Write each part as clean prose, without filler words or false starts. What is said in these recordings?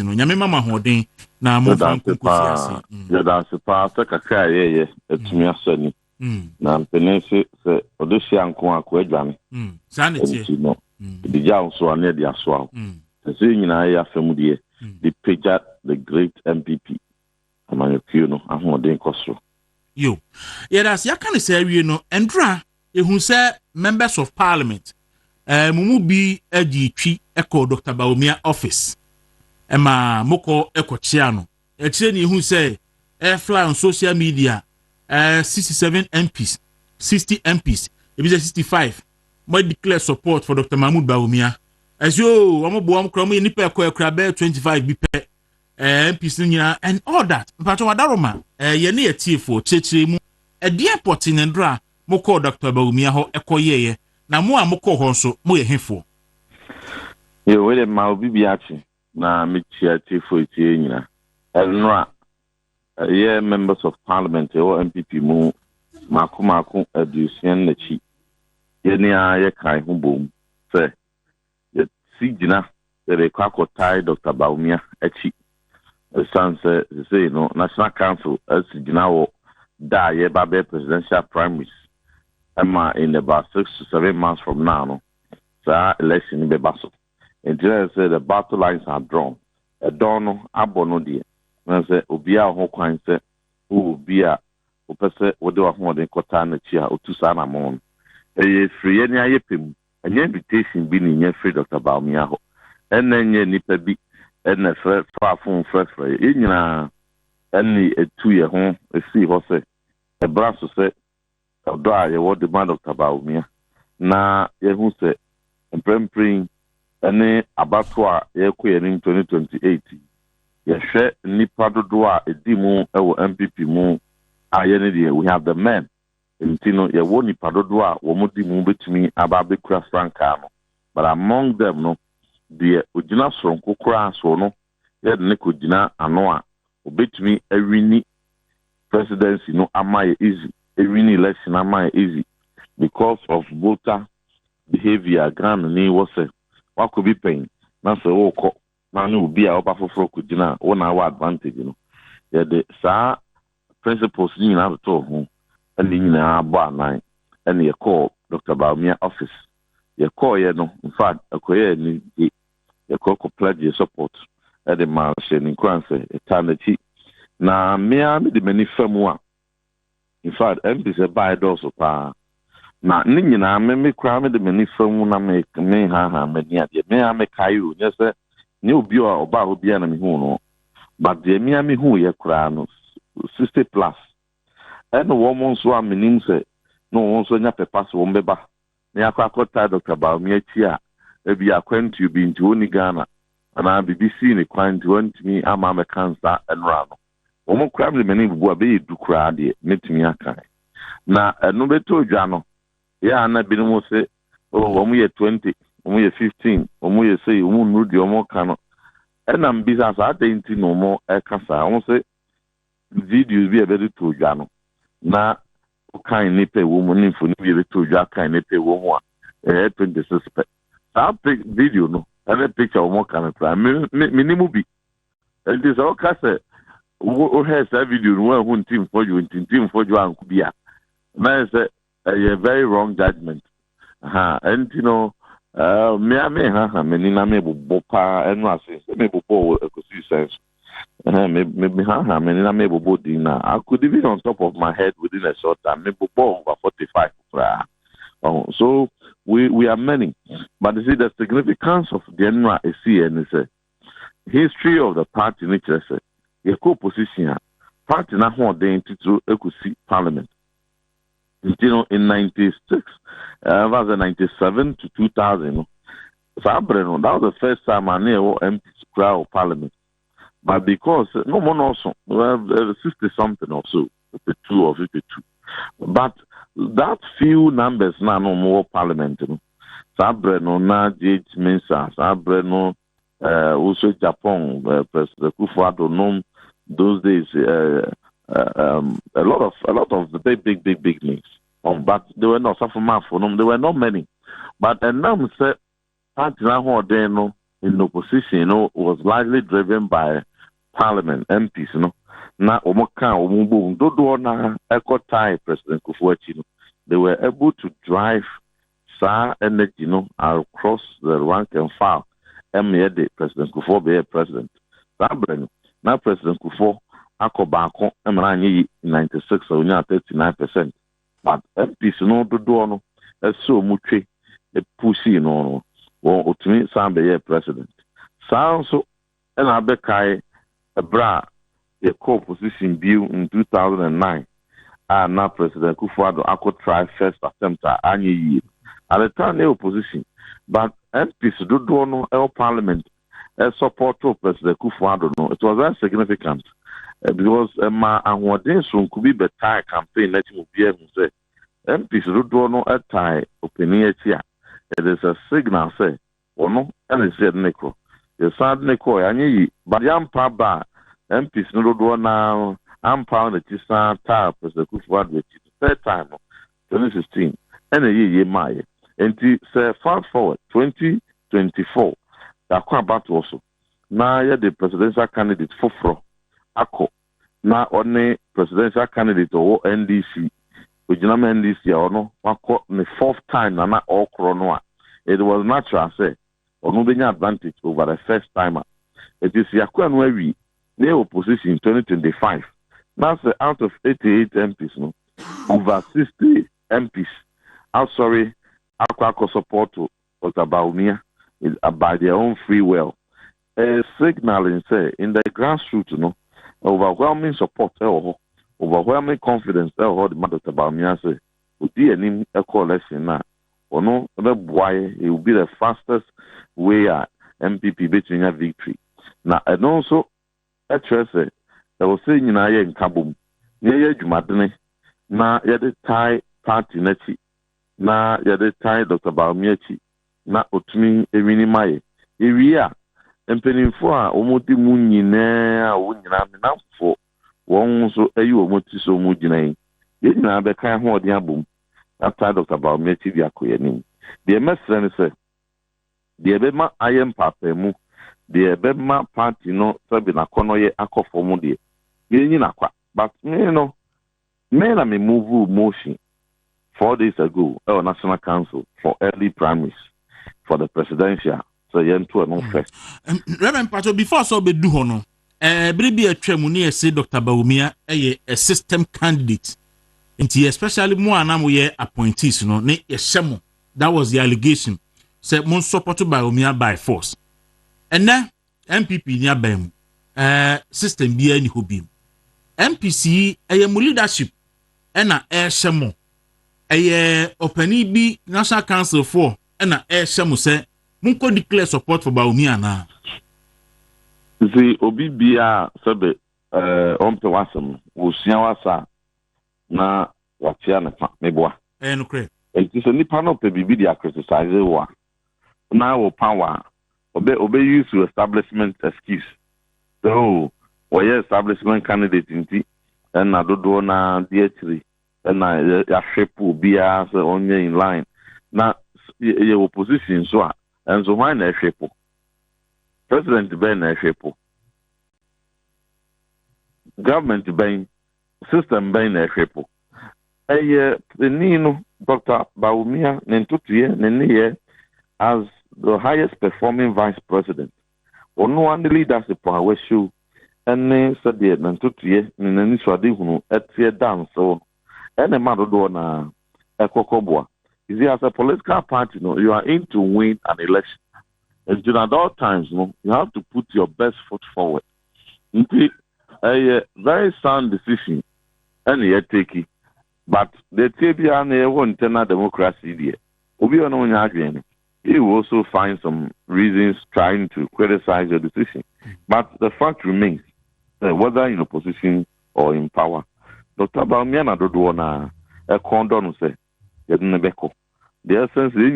no nyame mama hoden na mo fan kunkusi ase ya da se pa ta kakra ye etumi asani na mpenense se odosi anko akọ adwane sa ne tie the jaw so ane dia so so nyina ya afemu de the page the great NPP among you no ahoden kosoro yo yes ya kan say wie no endra ehun say members of parliament mumu bi agi twi eko Dr. Bawumia office ema moko ekochia no etire ni ehun say fly on social media 67 MPs 60 MPs ebi 65 mo declare support for Dr. Mahmoud Bawumia as yo omo bo am krom ni pe ekra be 25 bi pe MPs nyina and all that mpacho wadaroma ye ne yetifo chechire mu e airport ndra moko Dr. Bawumia ho ekoyeye na mo amoko ho so mo ye hefo yo we ma obi biachi na mechiatifo tie nyina enra ye members of parliament or NPP mu maku adusian na chi ye ni ye kai ho bom se ye sigina the kwakotai Dr. Bawumia achi sanse say no national council sigina wo da ye babe presidential primaries ama in about 6 to 7 months from now no so election be baso and say the battle lines are drawn a dono abono die na say obia ho kwan say obia opese wode wa ho de kota na chi a otusa na mon free any ayepem any invitation bi ni nya free Dr. Bawumia ho enenye nipa bi enne frafun frefre nyina enni etu ye ho esi ho say e braso say odo a ye wode ma Dr. Bawumia na ye hu say emprempring ene abato a ye koye ni 2028 ye hwe nipa dodo a edimu ewo NPP mu ayene de we have the men intino ye wo nipa dodo a wo modimu betumi aba bekura franka no but among them no the ojina soronko kura so no ye de ne ko jina ano a obetumi awini presidency no amaye easy awini election amaye easy because of voter behavior gan ni wo se wakobi pen na se wo ko na no bi a oba foforo ko jina wo na wa advantage no ye de sa principles ni na to ho and nyina abo anan and ye call Dr. Bawumia office ye call ye no in fact akoye ni ye call ko pledge support at the march in kwanse etanachi na me de mani famu a in fact MPs by doors pa na ni nyina me kra me de mani famu na me ha mani ade me kayu nye se ni obi a oba obi na me hu no but de me hu ye kra no 60 plus and woman so aminim se no won so nya pepa so won beba na akwa Dr. Bawumia chi a ebi akwantu bi nti oni Ghana ana BBC ni kwantu ontimi ama me cancer enra no womo kra me mani bubu abe du kra de metimi aka na eno beto dwa no ya na binum se womo ye 20 womo ye 15 womo ye say womo nudi womo kano ena mbisa sa atenti no mo ekasa womo se videos bi ebe to dwa no na kan ni pe wo mu ni fo ni bi to dwa kan ni pe wo mu a 26 pe that video no every picture wo kan pra minimum bi it is all kase wo has that video no wo Ntim Fordjour anku bia na say a very wrong judgment and you know me ha me na me bobo pa enu ase me bobo ekosi sense me ha me na me bobo din na I could even on top of my head within a short time me bobo over 45 so we are many but you see the significance of the NRA is history of the party nature say your co-position party na ho den titru ekusi parliament you know in 96 was 97 to 2000 that was the first time I knew MP crowd parliament but because no one also 60 something or so 52 or 52 but that few numbers now no more parliament Sabreno na J Mensa Sabreno also Japan President Kufuor those days a lot of the big names but they were not suffer for them there were not many but and now say party na ho den no in opposition, was largely driven by Parliament MPs, na omoka omumbo dodo na ekotai President Kufuor. They were able to drive energy, across the rank and file. The President Kufuor be a president. Now President Kufuor akobako emranyi 96 or 39%. But MPs no dodo so much a pussy no to me some be a president. So and abekai a bra a co-opposition bill in 2009. And now President Kufuor try first attempt at year. At the time, the opposition, but MPs do no Parliament support to President Kufuor. No, it was very significant because my and soon could be better campaign. Let him be able to say MPs do no a tie opinion here. It is a signal say or no, and it said Nico. The sad Nico, and but young Papa MPs no do now. I'm proud that you start President Kufuor the third time, 2016, and a year my. And say fast forward 2024, that quite about also. Now the presidential candidate for Ako. Now only presidential candidate or NDC, which NDC or no, the fourth time and not all corona. It was natural say, or no being advantage over the first timer. It is Yakwan where we the opposition in 2025. Now say out of 88 MPs, no, over 60 MPs. I'm sorry. Aquaco support to Bawumia is by their own free will. Signaling say in the grassroots, overwhelming support, overwhelming confidence, the matter Bawumia say, would be an coalition now. Or no, why it will be the fastest way at NPP between a victory. Now, and also, say, I was saying in Kabum, near Jumadene, now, the Thai party, na yɛde tie Dr. Bawumia chi na otumi ewini mae ewia mpanimfo a omodi mu nyinaa a wonyina menamfo wɔn so ayi wɔn ti so mu gyina yi yɛnyina bɛka ho ɔde abom na tie Dr. Bawumia chi bi akɔyanim deɛ mɛsrɛ ne sɛ deɛ bɛma ayɛ mpapamu deɛ bɛma party no sɛbi nakɔnɔ yɛ akɔfo mu deɛ yɛnyina kwa but me na me move motion 4 days ago, our National Council for early primaries for the presidential. So, you to no first. Reverend Pato, before so be do hono, Bribi a tremuni say Dr. Bawumia a system candidate. Especially more anamu appointees, ne shemo. That was the allegation. Said mon supported Bawumia by force. And then NPP near Bem, system be any hobby. MPC a leadership and a shemo. Openi bi National Council for and a shemu say munko declare support for Bawumia na. See obi bia sabe ompe wasem wosia wasa na watia ne pa meboa. No kre. It is a nipa no pe bibi dia criticize wa. Na wo power obe use to establishment excuse. So we establishment candidate inti and na dodo na D3 and ya shape be as only in line. Now your opposition so and so why na shape. President Ben na shape. Government Ben system Ben na shape. Nino Dr. Bawumia Nentuye as the highest performing vice president. Ono one leadership power show and then said the Nentuye Neni Swadi Hunu at tear down so and a matter do na Ekokobwa. Is as a political party, you are in to win an election. And at all times, you have to put your best foot forward. It's a very sound decision and you take it. But the TBA won't internal democracy there. You will also find some reasons trying to criticize your decision. But the fact remains, whether in opposition or in power, Dr. Bawumia na dodo na a condon say, Yednebeko. The essence is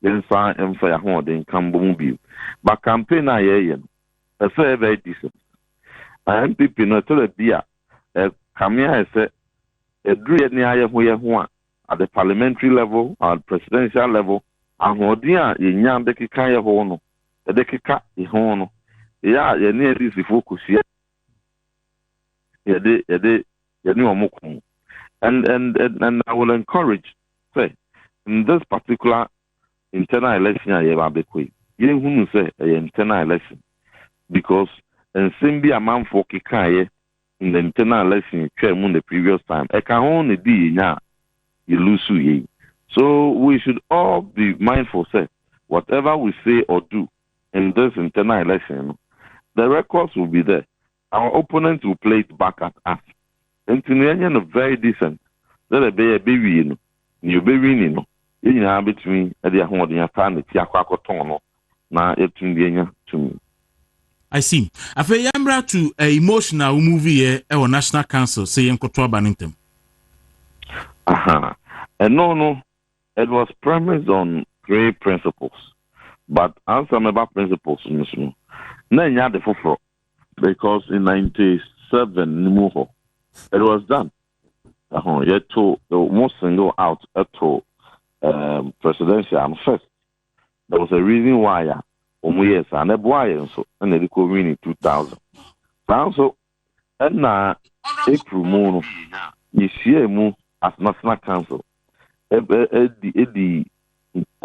Yensa emfa ho den kambo bi but campaign na ye a very decent NPP no to the bia kamia say a dru ni aye ho at the parliamentary level or presidential level and hodin a yenya be kika ye ho no the kika ihono ya ye ne this focus here ye omukum and I will encourage say in this particular internal election ye ba bekwe ye hunu say internal election because and simbi amanfo kika ye in the internal election in the previous time I can only be nya you lose ye. So we should all be mindful say whatever we say or do in this internal election, the records will be there. Our opponents will play it back at us. And to very decent. Let a baby, you baby, you know, between the home and time, the Tiaquacotono, now it's to me. I see. I feel yambra to a emotional movie or National Council saying Kotoba Ntim. And no, it was premised on 3 principles. But answer about principles, no, the because in 97, it was done. Yet to almost single out at presidential and first. There was a reason why yes, and a boy so and the COVID in 2000. So and April moon you see mu as National Council. The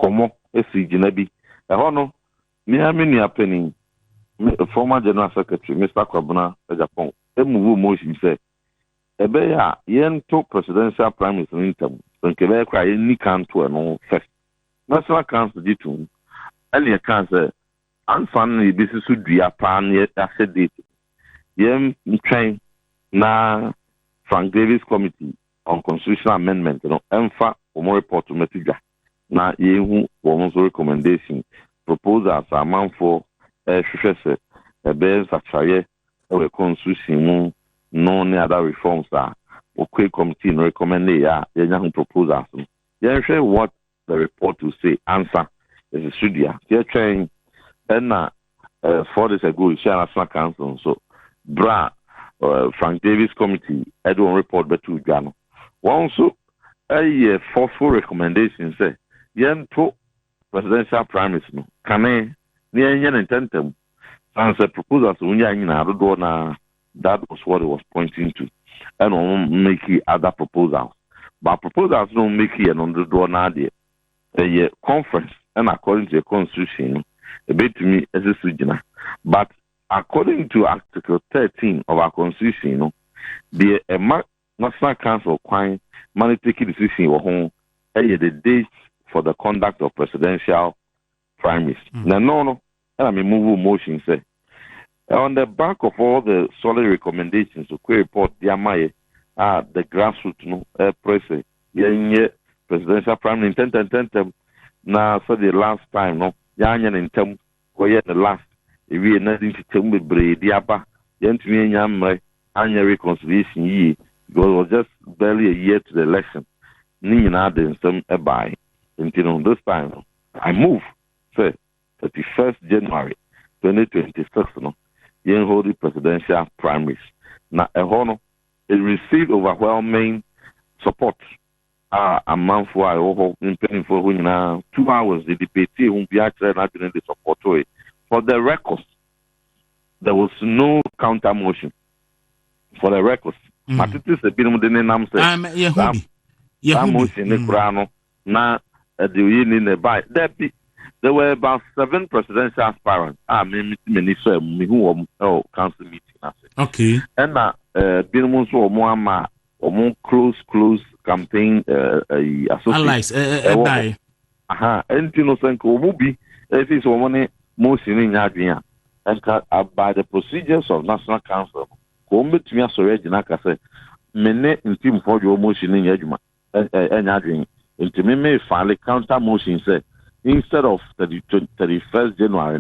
common SCGNB. No, me happening. Former General Secretary, Mr. Kwabena, Japan, move motion say, Ebeya, yen to presidential prime minister Ntim, and Quebec, any country and first. National Council did to any cancer, unfunded business would be a pan yet asset date. Yen train na Frank Davis Committee on Constitutional Amendment, EMFA, or more report to Metiga. Na yehu, woman's recommendation, proposals are man for. Shwese ebe sachaye we constitution no any other reforms are okay committee no recommend ya nya proposals ya share what the report will say answer is a study ya train and 4 days ago share National Council so Frank Davis Committee edon report betu gano one so a forceful recommendation say yen to presidential prime minister can Ntim and the proposals that was what it was pointing to. And on make other proposals. But proposals don't make it an underdoor nadia. A conference and according to the constitution, a bit to me as a suggestion. But according to Article 13 of our constitution, the National Council quine money taking decision or home the dates for the conduct of presidential primaries. No. And I mean, move motion say on the back of all the solid recommendations to report the grassroots press presidential prime intent now for the last time in term the last if we nothing to tell me diaba reconciliation ye because it was just barely a year to the election some by until this time I move say 31st January 2026, yen hold the presidential primaries. Now, it received overwhelming support. A month for in 2 hours, the debate won't be actually not doing the support to it. For the records, there was no counter motion. For the records, Matitis a bit of the name said, motion, now, the union in the by. There were about 7 presidential aspirants. Many who council meeting. Okay. And Bilmons or more close campaign allies. And Tinosenko will be if it's one motion in Yadria. And by the procedures of National Council, come to me as already, like I said, many Ntim Fordjour motion in Yaduma and Yadrin. Into me, finally counter motion say. Instead of 31st January,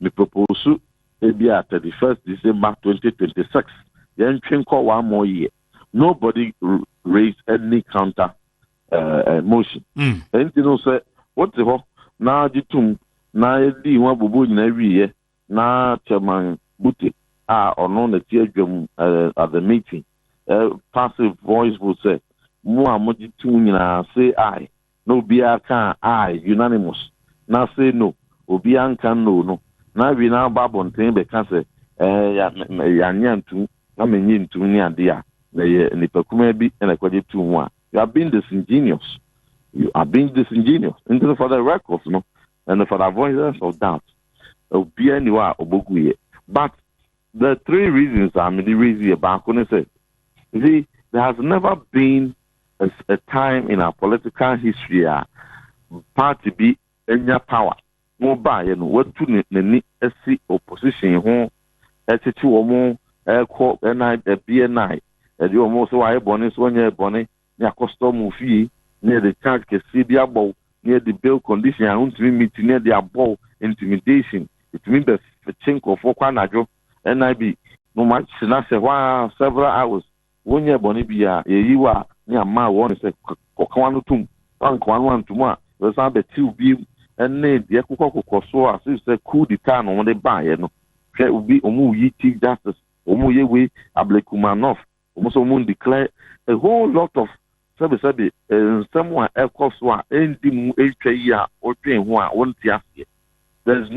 we propose to be 31st December 2026. Then call 1 more year. Nobody raised any counter motion. And say, what the hell? Now, the tomb, now, the one bubu in every year, now, Chairman Buti, or non the teardrum at the meeting. Passive voice will say, Muhammad Tumina say no be can I unanimous. Now say no. Obian can no. Now we now Bible and thing because ya nyantu na menyi ntu ni ade a na ye nipa kuma bi na kwaje tu mu a you are being disingenuous. You are being disingenuous into for the records, no, and for the avoidance of doubt. But the three reasons I'm the reason about when I say, you see, there has never been a time in our political history party be any power. No by and what to the SC opposition home, SC more air court and I BNI, and you almost why bonus 1 year bonnet, near custom fee, near the church can see the above, near the bill condition, I want to meet near the above intimidation. It means the chink of Okanajo, NIB, no much, and I say, wow, several hours. 1 year bonibia, you are near my one is a Kokano tomb, one to one, there's other 2 beam, and name the Ekoko Koso, as if the coup d'etat on the buy, and it will be Omu Yiti justice, Omu Yewe, Ablekumanov, almost Omun declare a whole lot of service, someone else, and the HA or train one, 1 year. There's no